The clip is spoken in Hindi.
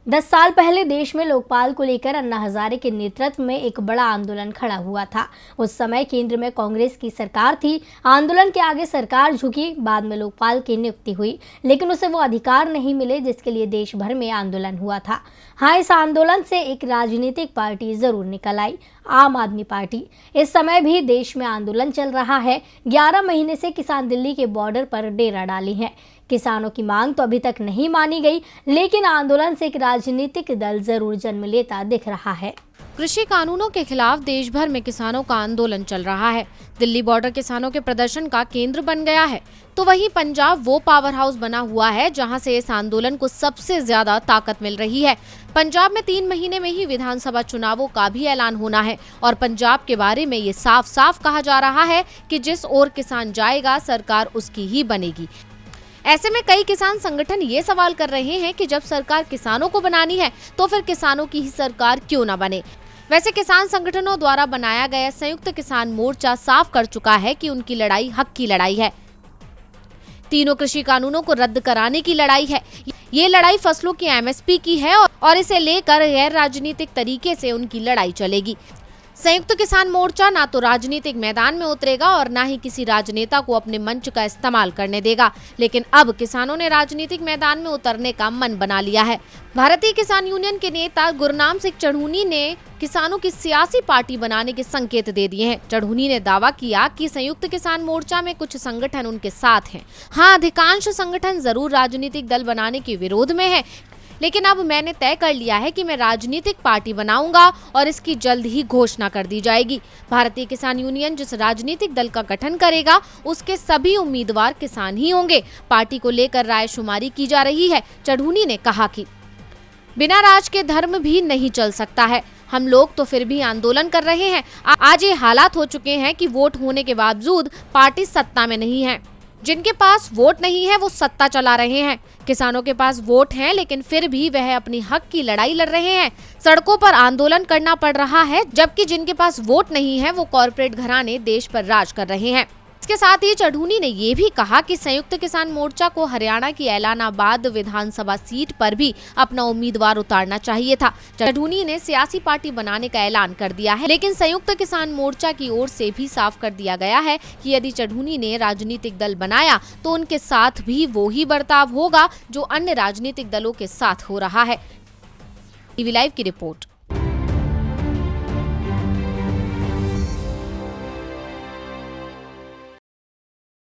10 साल पहले देश में लोकपाल को लेकर अन्ना हजारे के नेतृत्व में एक बड़ा आंदोलन खड़ा हुआ था। उस समय केंद्र में कांग्रेस की सरकार थी। आंदोलन के आगे सरकार झुकी। बाद में लोकपाल की नियुक्ति हुई, लेकिन उसे वो अधिकार नहीं मिले जिसके लिए देश भर में आंदोलन हुआ था। हाँ, इस आंदोलन से एक राजनीतिक पार्टी जरूर निकल आई, आम आदमी पार्टी। इस समय भी देश में आंदोलन चल रहा है। 11 महीने से किसान दिल्ली के बॉर्डर पर डेरा डाली हैं। किसानों की मांग तो अभी तक नहीं मानी गई, लेकिन आंदोलन से एक राजनीतिक दल जरूर जन्म लेता दिख रहा है। कृषि कानूनों के खिलाफ देश भर में किसानों का आंदोलन चल रहा है। दिल्ली बॉर्डर किसानों के प्रदर्शन का केंद्र बन गया है, तो वहीं पंजाब वो पावर हाउस बना हुआ है जहां से इस आंदोलन को सबसे ज्यादा ताकत मिल रही है। पंजाब में 3 महीने में ही विधानसभा चुनावों का भी ऐलान होना है और पंजाब के बारे में ये साफ साफ कहा जा रहा है कि जिस ओर किसान जाएगा सरकार उसकी ही बनेगी। ऐसे में कई किसान संगठन ये सवाल कर रहे हैं कि जब सरकार किसानों को बनानी है तो फिर किसानों की ही सरकार क्यों न बने। वैसे किसान संगठनों द्वारा बनाया गया संयुक्त किसान मोर्चा साफ कर चुका है कि उनकी लड़ाई हक की लड़ाई है। तीनों कृषि कानूनों को रद्द कराने की लड़ाई है। ये लड़ाई फसलों की एमएसपी की है और इसे लेकर गैर राजनीतिक तरीके से उनकी लड़ाई चलेगी। संयुक्त किसान मोर्चा ना तो राजनीतिक मैदान में उतरेगा और ना ही किसी राजनेता को अपने मंच का इस्तेमाल करने देगा, लेकिन अब किसानों ने राजनीतिक मैदान में उतरने का मन बना लिया है। भारतीय किसान यूनियन के नेता गुरनाम सिंह चढ़ूनी ने किसानों की सियासी पार्टी बनाने के संकेत दे दिए हैं। चढ़ूनी ने दावा किया कि संयुक्त किसान मोर्चा में कुछ संगठन उनके साथ हैं। हाँ, अधिकांश संगठन जरूर राजनीतिक दल बनाने के विरोध में है, लेकिन अब मैंने तय कर लिया है कि मैं राजनीतिक पार्टी बनाऊंगा और इसकी जल्द ही घोषणा कर दी जाएगी। भारतीय किसान यूनियन जिस राजनीतिक दल का गठन करेगा उसके सभी उम्मीदवार किसान ही होंगे। पार्टी को लेकर रायशुमारी की जा रही है। चढ़ूनी ने कहा कि बिना राज के धर्म भी नहीं चल सकता है। हम लोग तो फिर भी आंदोलन कर रहे हैं। आज ये हालात हो चुके हैं कि वोट होने के बावजूद पार्टी सत्ता में नहीं है। जिनके पास वोट नहीं है वो सत्ता चला रहे हैं। किसानों के पास वोट है, लेकिन फिर भी वह अपनी हक की लड़ाई लड़ रहे हैं। सड़कों पर आंदोलन करना पड़ रहा है, जबकि जिनके पास वोट नहीं है वो कॉरपोरेट घराने देश पर राज कर रहे हैं। इसके साथ ही चढ़ूनी ने ये भी कहा कि संयुक्त किसान मोर्चा को हरियाणा की ऐलानाबाद विधानसभा सीट पर भी अपना उम्मीदवार उतारना चाहिए था। चढ़ूनी ने सियासी पार्टी बनाने का ऐलान कर दिया है, लेकिन संयुक्त किसान मोर्चा की ओर से भी साफ कर दिया गया है कि यदि चढ़ूनी ने राजनीतिक दल बनाया तो उनके साथ भी वो ही बर्ताव होगा जो अन्य राजनीतिक दलों के साथ हो रहा है। टीवी लाइव की रिपोर्ट।